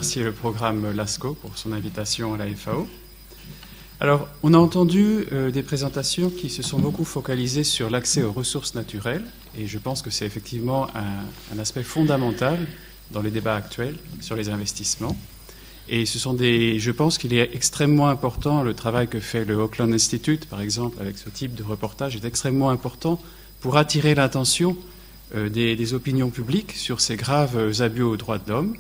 remercier le programme LASCO pour son invitation à la FAO. Alors, on a entendu des présentations qui se sont beaucoup focalisées sur l'accès aux ressources naturelles, et je pense que c'est effectivement un aspect fondamental dans les débats actuels sur les investissements. Et je pense qu'il est extrêmement important, le travail que fait le Auckland Institute, par exemple, avec ce type de reportage, est extrêmement important pour attirer l'attention des opinions publiques sur ces graves abus aux droits de l'homme.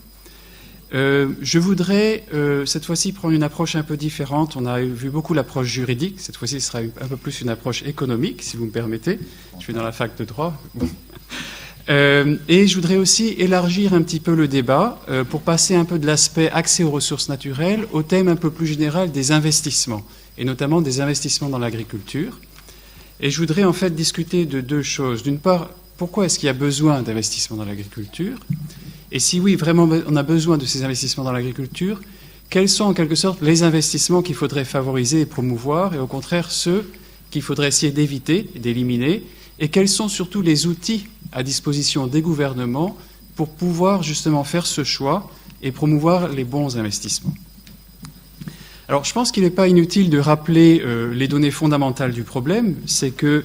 Je voudrais cette fois-ci prendre une approche un peu différente. On a vu beaucoup l'approche juridique. Cette fois-ci, ce sera un peu plus une approche économique, si vous me permettez. Je suis dans la fac de droit. Bon. Et je voudrais aussi élargir un petit peu le débat pour passer un peu de l'aspect accès aux ressources naturelles au thème un peu plus général des investissements, et notamment des investissements dans l'agriculture. Et je voudrais en fait discuter de deux choses. D'une part, pourquoi est-ce qu'il y a besoin d'investissements dans l'agriculture ? Et si oui, vraiment, on a besoin de ces investissements dans l'agriculture, quels sont en quelque sorte les investissements qu'il faudrait favoriser et promouvoir, et au contraire ceux qu'il faudrait essayer d'éviter, d'éliminer, et quels sont surtout les outils à disposition des gouvernements pour pouvoir justement faire ce choix et promouvoir les bons investissements. Alors, je pense qu'il n'est pas inutile de rappeler les données fondamentales du problème, c'est qu'il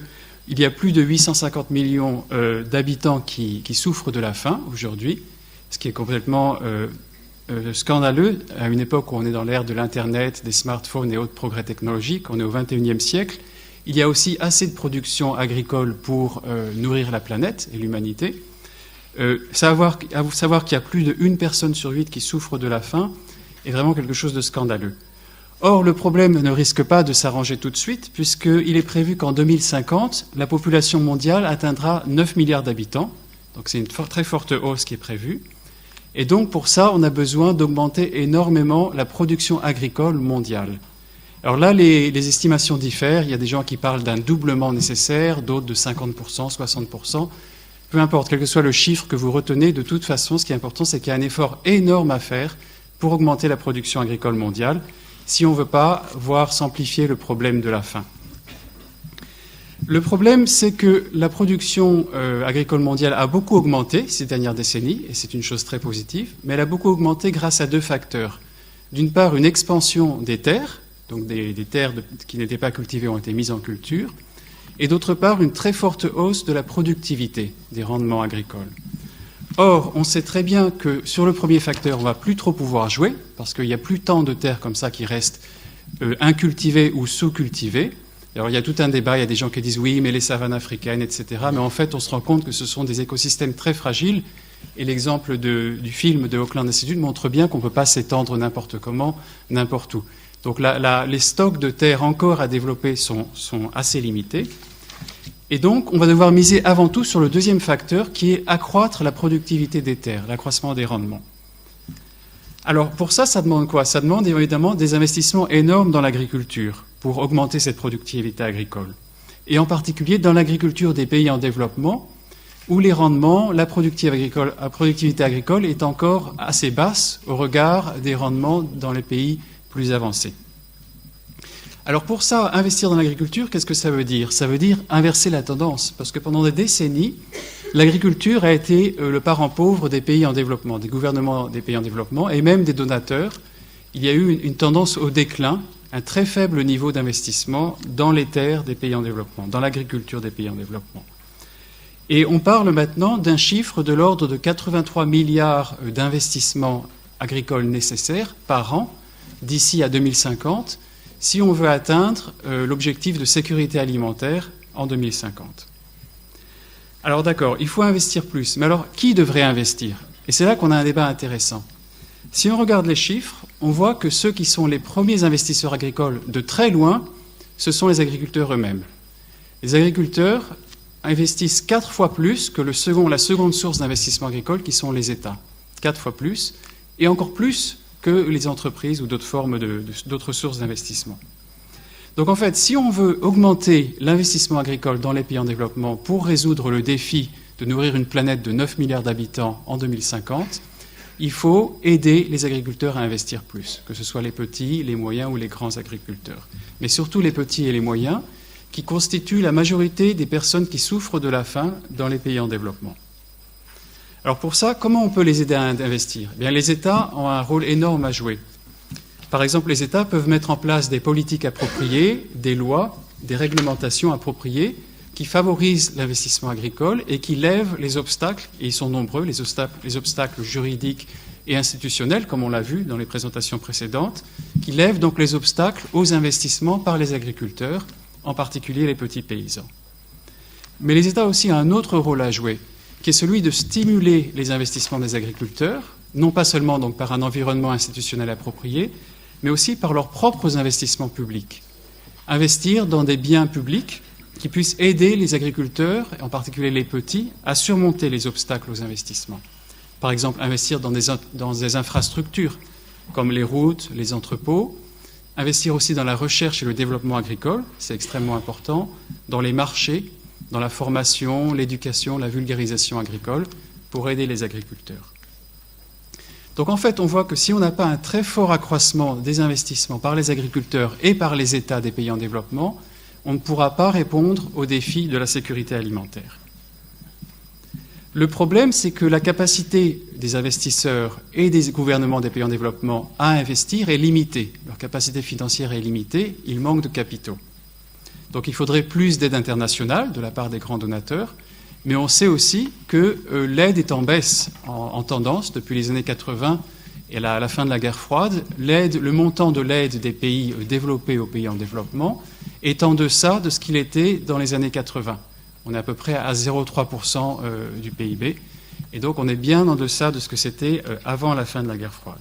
y a plus de 850 millions d'habitants qui souffrent de la faim aujourd'hui, ce qui est complètement scandaleux à une époque où on est dans l'ère de l'Internet, des smartphones et autres progrès technologiques, on est au XXIe siècle. Il y a aussi assez de production agricole pour nourrir la planète et l'humanité. Savoir qu'il y a plus d'1 personne sur 8 qui souffre de la faim est vraiment quelque chose de scandaleux. Or, le problème ne risque pas de s'arranger tout de suite, puisqu'il est prévu qu'en 2050, la population mondiale atteindra 9 milliards d'habitants. Donc c'est une très forte hausse qui est prévue. Et donc pour ça, on a besoin d'augmenter énormément la production agricole mondiale. Alors là, les estimations diffèrent. Il y a des gens qui parlent d'un doublement nécessaire, d'autres de 50%, 60%. Peu importe, quel que soit le chiffre que vous retenez, de toute façon, ce qui est important, c'est qu'il y a un effort énorme à faire pour augmenter la production agricole mondiale, si on ne veut pas voir s'amplifier le problème de la faim. Le problème, c'est que la production agricole mondiale a beaucoup augmenté ces dernières décennies, et c'est une chose très positive, mais elle a beaucoup augmenté grâce à deux facteurs. D'une part, une expansion des terres, donc des terres qui n'étaient pas cultivées ont été mises en culture, et d'autre part, une très forte hausse de la productivité des rendements agricoles. Or, on sait très bien que sur le premier facteur, on ne va plus trop pouvoir jouer, parce qu'il n'y a plus tant de terres comme ça qui restent incultivées ou sous-cultivées. Alors, il y a tout un débat, il y a des gens qui disent oui, mais les savanes africaines, etc. Mais en fait, on se rend compte que ce sont des écosystèmes très fragiles. Et l'exemple du film de Auckland Institute montre bien qu'on ne peut pas s'étendre n'importe comment, n'importe où. Donc, les stocks de terre encore à développer sont assez limités. Et donc, on va devoir miser avant tout sur le deuxième facteur, qui est accroître la productivité des terres, l'accroissement des rendements. Alors, pour ça, ça demande quoi ? Ça demande évidemment des investissements énormes dans l'agriculture pour augmenter cette productivité agricole. Et en particulier dans l'agriculture des pays en développement, où les rendements, la productivité agricole est encore assez basse au regard des rendements dans les pays plus avancés. Alors pour ça, investir dans l'agriculture, qu'est-ce que ça veut dire ? Ça veut dire inverser la tendance, parce que pendant des décennies, l'agriculture a été le parent pauvre des pays en développement, des gouvernements des pays en développement et même des donateurs. Il y a eu une tendance au déclin, un très faible niveau d'investissement dans les terres des pays en développement, dans l'agriculture des pays en développement. Et on parle maintenant d'un chiffre de l'ordre de 83 milliards d'investissements agricoles nécessaires par an d'ici à 2050, si on veut atteindre l'objectif de sécurité alimentaire en 2050. Alors d'accord, il faut investir plus, mais alors qui devrait investir ? Et c'est là qu'on a un débat intéressant. Si on regarde les chiffres, on voit que ceux qui sont les premiers investisseurs agricoles de très loin, ce sont les agriculteurs eux-mêmes. Les agriculteurs investissent 4 fois plus que la seconde source d'investissement agricole, qui sont les États. 4 fois plus, et encore plus que les entreprises ou d'autres formes d'autres sources d'investissement. Donc en fait, si on veut augmenter l'investissement agricole dans les pays en développement pour résoudre le défi de nourrir une planète de 9 milliards d'habitants en 2050, il faut aider les agriculteurs à investir plus, que ce soit les petits, les moyens ou les grands agriculteurs. Mais surtout les petits et les moyens, qui constituent la majorité des personnes qui souffrent de la faim dans les pays en développement. Alors pour ça, comment on peut les aider à investir? Eh bien, les États ont un rôle énorme à jouer. Par exemple, les États peuvent mettre en place des politiques appropriées, des lois, des réglementations appropriées qui favorisent l'investissement agricole et qui lèvent les obstacles, et ils sont nombreux, les obstacles juridiques et institutionnels, comme on l'a vu dans les présentations précédentes, qui lèvent donc les obstacles aux investissements par les agriculteurs, en particulier les petits paysans. Mais les États ont aussi un autre rôle à jouer, qui est celui de stimuler les investissements des agriculteurs, non pas seulement donc par un environnement institutionnel approprié, mais aussi par leurs propres investissements publics. Investir dans des biens publics qui puissent aider les agriculteurs, en particulier les petits, à surmonter les obstacles aux investissements. Par exemple, investir dans des infrastructures, comme les routes, les entrepôts, investir aussi dans la recherche et le développement agricole, c'est extrêmement important, dans les marchés, dans la formation, l'éducation, la vulgarisation agricole, pour aider les agriculteurs. Donc en fait, on voit que si on n'a pas un très fort accroissement des investissements par les agriculteurs et par les États des pays en développement, on ne pourra pas répondre aux défis de la sécurité alimentaire. Le problème, c'est que la capacité des investisseurs et des gouvernements des pays en développement à investir est limitée. Leur capacité financière est limitée, il manque de capitaux. Donc il faudrait plus d'aide internationale de la part des grands donateurs, mais on sait aussi que l'aide est en baisse, en tendance, depuis les années 80 et à la fin de la guerre froide. Le montant de l'aide des pays développés aux pays en développement est en deçà de ce qu'il était dans les années 80. On est à peu près à 0,3% du PIB, et donc on est bien en deçà de ce que c'était avant la fin de la guerre froide.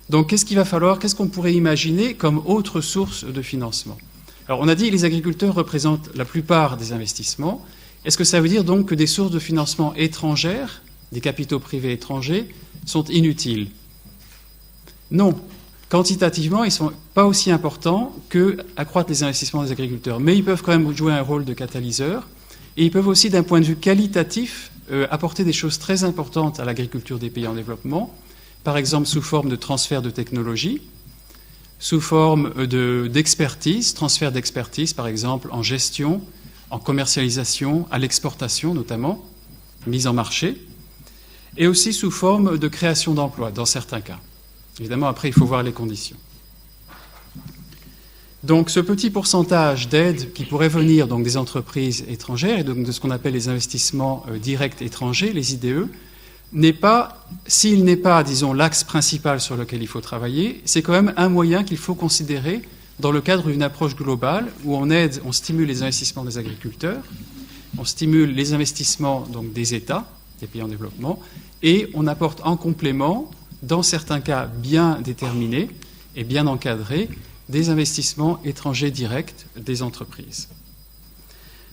Donc qu'est-ce qu'il va falloir, qu'est-ce qu'on pourrait imaginer comme autre source de financement? Alors on a dit que les agriculteurs représentent la plupart des investissements. Est-ce que ça veut dire donc que des sources de financement étrangères, des capitaux privés étrangers, sont inutiles? Non. Quantitativement, ils ne sont pas aussi importants qu'accroître les investissements des agriculteurs. Mais ils peuvent quand même jouer un rôle de catalyseur. Et ils peuvent aussi, d'un point de vue qualitatif, apporter des choses très importantes à l'agriculture des pays en développement. Par exemple, sous forme de transfert de technologie, sous forme d'expertise, transfert d'expertise, par exemple, en gestion, en commercialisation, à l'exportation notamment, mise en marché, et aussi sous forme de création d'emplois, dans certains cas. Évidemment, après, il faut voir les conditions. Donc, ce petit pourcentage d'aide qui pourrait venir donc, des entreprises étrangères, et donc de ce qu'on appelle les investissements directs étrangers, les IDE, s'il n'est pas, disons, l'axe principal sur lequel il faut travailler, c'est quand même un moyen qu'il faut considérer dans le cadre d'une approche globale où on stimule les investissements des agriculteurs, on stimule les investissements donc, des États, des pays en développement, et on apporte en complément, dans certains cas bien déterminés et bien encadrés, des investissements étrangers directs des entreprises.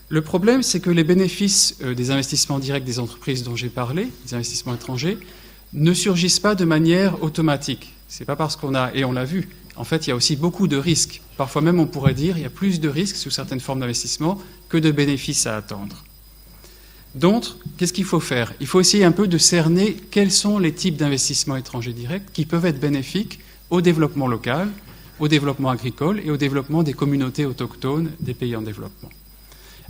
Le problème, c'est que les bénéfices des investissements directs des entreprises dont j'ai parlé, des investissements étrangers, ne surgissent pas de manière automatique. C'est pas parce qu'on a, et on l'a vu, en fait, il y a aussi beaucoup de risques. Parfois même, on pourrait dire, il y a plus de risques sous certaines formes d'investissement que de bénéfices à attendre. Donc, qu'est-ce qu'il faut faire? Il faut essayer un peu de cerner quels sont les types d'investissements étrangers directs qui peuvent être bénéfiques au développement local, au développement agricole et au développement des communautés autochtones des pays en développement.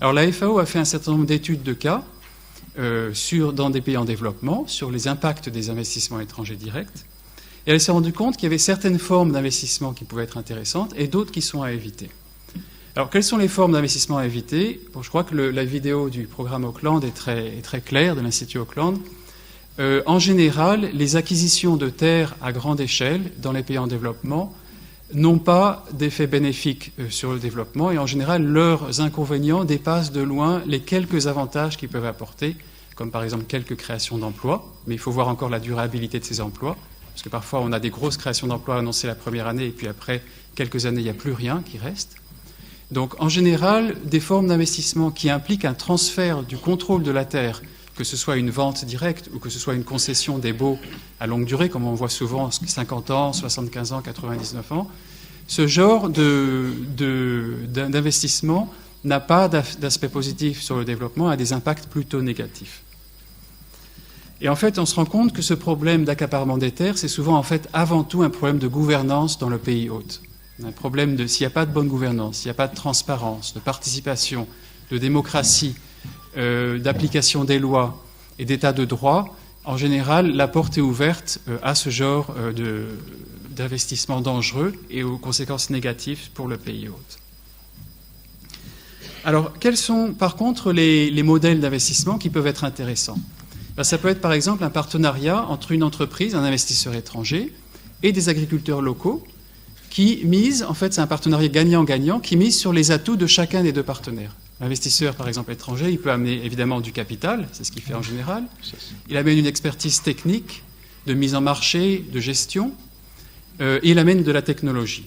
Alors, la FAO a fait un certain nombre d'études de cas dans des pays en développement sur les impacts des investissements étrangers directs. Et elle s'est rendue compte qu'il y avait certaines formes d'investissement qui pouvaient être intéressantes et d'autres qui sont à éviter. Alors, quelles sont les formes d'investissement à éviter? Bon, je crois que la vidéo du programme Auckland est très claire, de l'Institut Auckland. En général, les acquisitions de terres à grande échelle dans les pays en développement n'ont pas d'effet bénéfique sur le développement et en général, leurs inconvénients dépassent de loin les quelques avantages qu'ils peuvent apporter, comme par exemple quelques créations d'emplois, mais il faut voir encore la durabilité de ces emplois. Parce que parfois, on a des grosses créations d'emplois annoncées la première année, et puis après quelques années, il n'y a plus rien qui reste. Donc, en général, des formes d'investissement qui impliquent un transfert du contrôle de la terre, que ce soit une vente directe ou que ce soit une concession des baux à longue durée, comme on voit souvent 50 ans, 75 ans, 99 ans, ce genre d'investissement n'a pas d'aspect positif sur le développement, a des impacts plutôt négatifs. Et en fait, on se rend compte que ce problème d'accaparement des terres, c'est souvent en fait avant tout un problème de gouvernance dans le pays hôte. Un problème de s'il n'y a pas de bonne gouvernance, s'il n'y a pas de transparence, de participation, de démocratie, d'application des lois, et d'état de droit, en général, la porte est ouverte à ce genre d'investissement dangereux et aux conséquences négatives pour le pays hôte. Alors, quels sont par contre les modèles d'investissement qui peuvent être intéressants? Ça peut être par exemple un partenariat entre une entreprise, un investisseur étranger, et des agriculteurs locaux qui misent, en fait c'est un partenariat gagnant-gagnant, qui mise sur les atouts de chacun des deux partenaires. L'investisseur, par exemple étranger, il peut amener évidemment du capital, c'est ce qu'il fait en général. Il amène une expertise technique, de mise en marché, de gestion, et il amène de la technologie.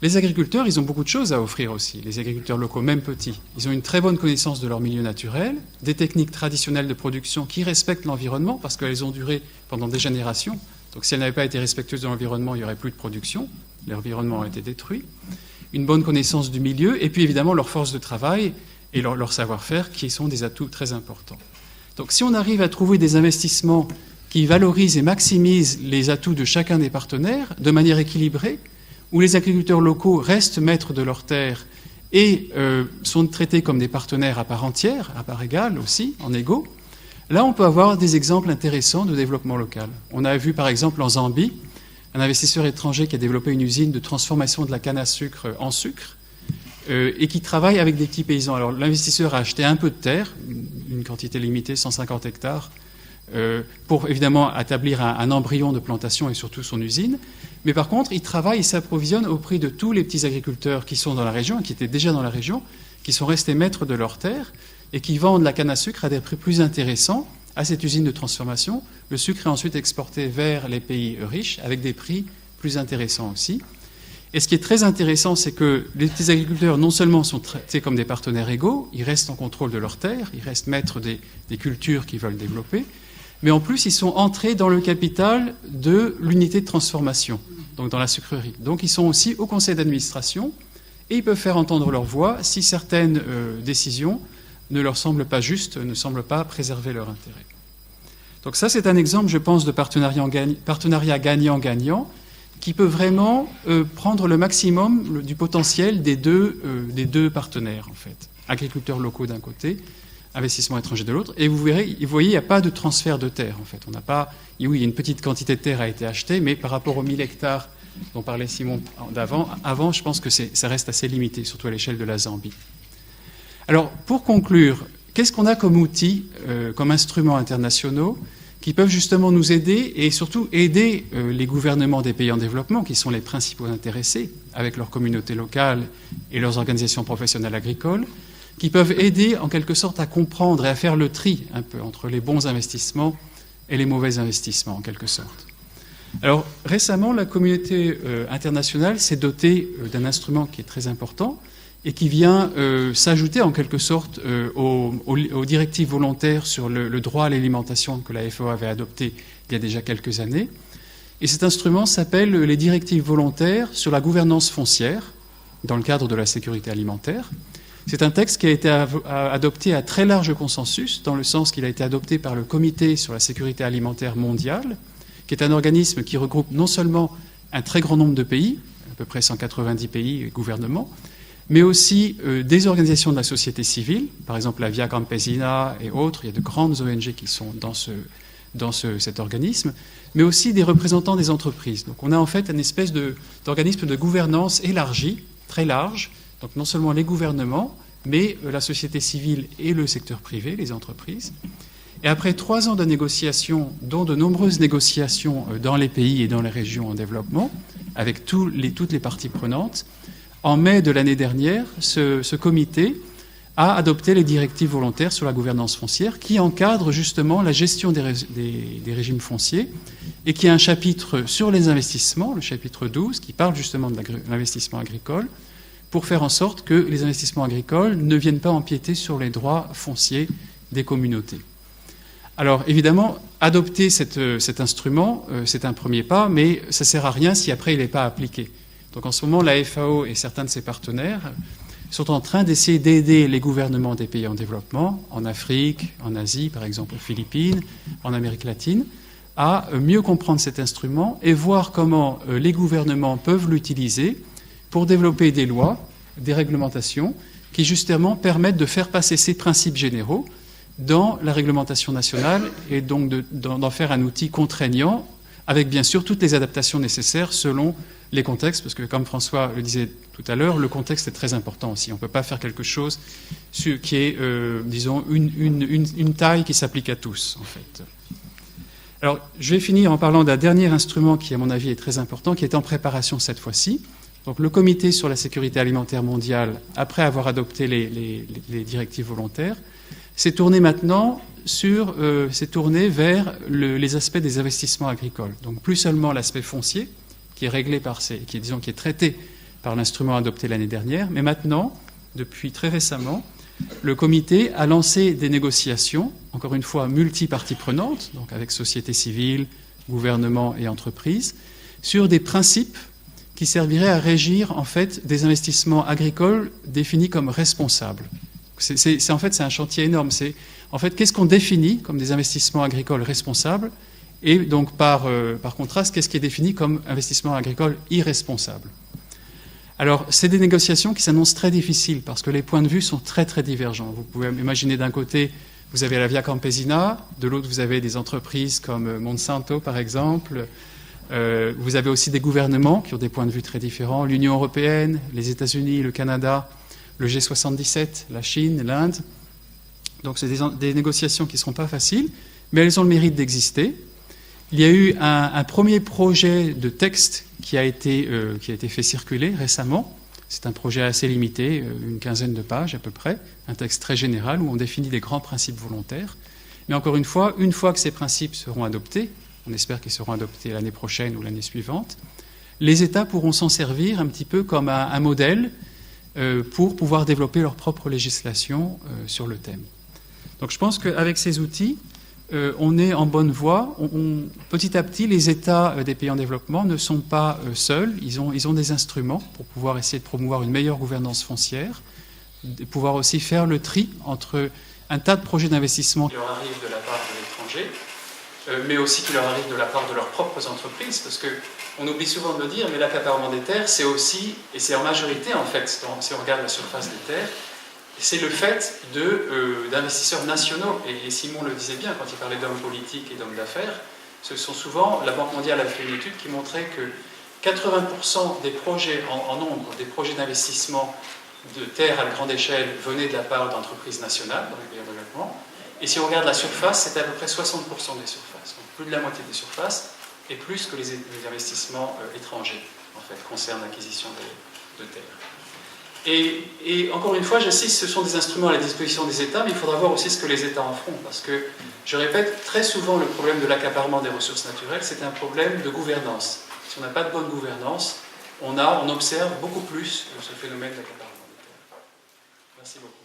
Les agriculteurs, ils ont beaucoup de choses à offrir aussi, les agriculteurs locaux, même petits. Ils ont une très bonne connaissance de leur milieu naturel, des techniques traditionnelles de production qui respectent l'environnement, parce qu'elles ont duré pendant des générations. Donc si elles n'avaient pas été respectueuses de l'environnement, il n'y aurait plus de production. L'environnement a été détruit. Une bonne connaissance du milieu, et puis évidemment leur force de travail et leur savoir-faire, qui sont des atouts très importants. Donc si on arrive à trouver des investissements qui valorisent et maximisent les atouts de chacun des partenaires de manière équilibrée, où les agriculteurs locaux restent maîtres de leurs terres et sont traités comme des partenaires à part entière, à part égale aussi, en égaux, là on peut avoir des exemples intéressants de développement local. On a vu par exemple en Zambie, un investisseur étranger qui a développé une usine de transformation de la canne à sucre en sucre et qui travaille avec des petits paysans. Alors l'investisseur a acheté un peu de terre, une quantité limitée, 150 hectares, pour évidemment établir un embryon de plantation et surtout son usine. Mais par contre, il travaille et s'approvisionne au prix de tous les petits agriculteurs qui sont dans la région, et qui étaient déjà dans la région, qui sont restés maîtres de leurs terres et qui vendent la canne à sucre à des prix plus intéressants à cette usine de transformation. Le sucre est ensuite exporté vers les pays riches avec des prix plus intéressants aussi. Et ce qui est très intéressant, c'est que les petits agriculteurs non seulement sont traités comme des partenaires égaux, ils restent en contrôle de leurs terres, ils restent maîtres des cultures qu'ils veulent développer, mais en plus, ils sont entrés dans le capital de l'unité de transformation, donc dans la sucrerie. Donc ils sont aussi au conseil d'administration et ils peuvent faire entendre leur voix si certaines décisions ne leur semblent pas justes, ne semblent pas préserver leur intérêt. Donc ça, c'est un exemple, je pense, de partenariat gagnant-gagnant qui peut vraiment prendre le maximum du potentiel des deux partenaires, en fait. Agriculteurs locaux d'un côté, investissement étranger de l'autre, et vous voyez, il n'y a pas de transfert de terre, en fait. On n'a pas, oui, une petite quantité de terre a été achetée, mais par rapport aux 1000 hectares dont parlait Simon avant, je pense que ça reste assez limité, surtout à l'échelle de la Zambie. Alors, pour conclure, qu'est-ce qu'on a comme outils, comme instruments internationaux, qui peuvent justement nous aider, et surtout aider les gouvernements des pays en développement, qui sont les principaux intéressés, avec leurs communautés locales et leurs organisations professionnelles agricoles, qui peuvent aider en quelque sorte à comprendre et à faire le tri un peu entre les bons investissements et les mauvais investissements, en quelque sorte. Alors, récemment, la communauté internationale s'est dotée d'un instrument qui est très important et qui vient s'ajouter en quelque sorte aux directives volontaires sur le droit à l'alimentation que la FAO avait adopté il y a déjà quelques années. Et cet instrument s'appelle les directives volontaires sur la gouvernance foncière dans le cadre de la sécurité alimentaire. C'est un texte qui a été adopté à très large consensus, dans le sens qu'il a été adopté par le Comité sur la sécurité alimentaire mondiale, qui est un organisme qui regroupe non seulement un très grand nombre de pays, à peu près 190 pays et gouvernements, mais aussi des organisations de la société civile, par exemple la Via Campesina et autres. Il y a de grandes ONG qui sont dans cet organisme, mais aussi des représentants des entreprises. Donc on a en fait une espèce d'organisme de gouvernance élargi, très large, donc non seulement les gouvernements, mais la société civile et le secteur privé, les entreprises. Et après 3 ans de négociations, dont de nombreuses négociations dans les pays et dans les régions en développement, avec toutes les parties prenantes, en mai de l'année dernière, ce comité a adopté les directives volontaires sur la gouvernance foncière qui encadrent justement la gestion des régimes fonciers et qui a un chapitre sur les investissements, le chapitre 12, qui parle justement de l'investissement agricole, pour faire en sorte que les investissements agricoles ne viennent pas empiéter sur les droits fonciers des communautés. Alors évidemment, adopter cet instrument, c'est un premier pas, mais ça ne sert à rien si après il n'est pas appliqué. Donc en ce moment, la FAO et certains de ses partenaires sont en train d'essayer d'aider les gouvernements des pays en développement, en Afrique, en Asie, par exemple aux Philippines, en Amérique latine, à mieux comprendre cet instrument et voir comment les gouvernements peuvent l'utiliser pour développer des lois, des réglementations qui justement permettent de faire passer ces principes généraux dans la réglementation nationale et donc d'en faire un outil contraignant, avec bien sûr toutes les adaptations nécessaires selon les contextes, parce que comme François le disait tout à l'heure, le contexte est très important aussi. On ne peut pas faire quelque chose qui est, disons, une taille qui s'applique à tous, en fait. Alors, je vais finir en parlant d'un dernier instrument qui, à mon avis, est très important, qui est en préparation cette fois-ci. Donc, le Comité sur la sécurité alimentaire mondiale, après avoir adopté les directives volontaires, s'est tourné maintenant vers les aspects des investissements agricoles. Donc, plus seulement l'aspect foncier, qui est réglé qui est traité par l'instrument adopté l'année dernière, mais maintenant, depuis très récemment, le comité a lancé des négociations, encore une fois multi-parties prenantes, donc avec société civile, gouvernement et entreprises, sur des principes qui serviraient à régir en fait des investissements agricoles définis comme responsables. C'est un chantier énorme. C'est en fait qu'est-ce qu'on définit comme des investissements agricoles responsables et donc par contraste qu'est-ce qui est défini comme investissement agricole irresponsable. Alors, c'est des négociations qui s'annoncent très difficiles parce que les points de vue sont très très divergents. Vous pouvez imaginer d'un côté, vous avez la Via Campesina, de l'autre, vous avez des entreprises comme Monsanto, par exemple. Vous avez aussi des gouvernements qui ont des points de vue très différents. L'Union européenne, les États-Unis, le Canada, le G77, la Chine, l'Inde. Donc, c'est des négociations qui ne seront pas faciles, mais elles ont le mérite d'exister. Il y a eu un premier projet de texte qui a été fait circuler récemment. C'est un projet assez limité, une quinzaine de pages à peu près, un texte très général où on définit des grands principes volontaires. Mais encore une fois que ces principes seront adoptés, on espère qu'ils seront adoptés l'année prochaine ou l'année suivante, les États pourront s'en servir un petit peu comme un modèle pour pouvoir développer leur propre législation sur le thème. Donc je pense qu'avec ces outils, on est en bonne voie. Petit à petit, les États des pays en développement ne sont pas seuls. Ils ont des instruments pour pouvoir essayer de promouvoir une meilleure gouvernance foncière, de pouvoir aussi faire le tri entre un tas de projets d'investissement qui leur arrivent de la part de l'étranger, mais aussi qui leur arrivent de la part de leurs propres entreprises, parce qu'on oublie souvent de le dire, mais l'accaparement des terres, c'est aussi, et c'est en majorité en fait, si on regarde la surface des terres, c'est le fait d'investisseurs nationaux. Et Simon le disait bien quand il parlait d'hommes politiques et d'hommes d'affaires. Ce sont souvent, la Banque mondiale a fait une étude qui montrait que 80% des projets en nombre, des projets d'investissement de terres à grande échelle venaient de la part d'entreprises nationales dans les pays en développement. Et si on regarde la surface, c'était à peu près 60% des surfaces. Donc plus de la moitié des surfaces, et plus que les investissements étrangers, en fait, concernent l'acquisition de terres. Et encore une fois, j'insiste, ce sont des instruments à la disposition des États, mais il faudra voir aussi ce que les États en feront, parce que, je répète, très souvent le problème de l'accaparement des ressources naturelles, c'est un problème de gouvernance. Si on n'a pas de bonne gouvernance, on observe beaucoup plus ce phénomène d'accaparement des terres. Merci beaucoup.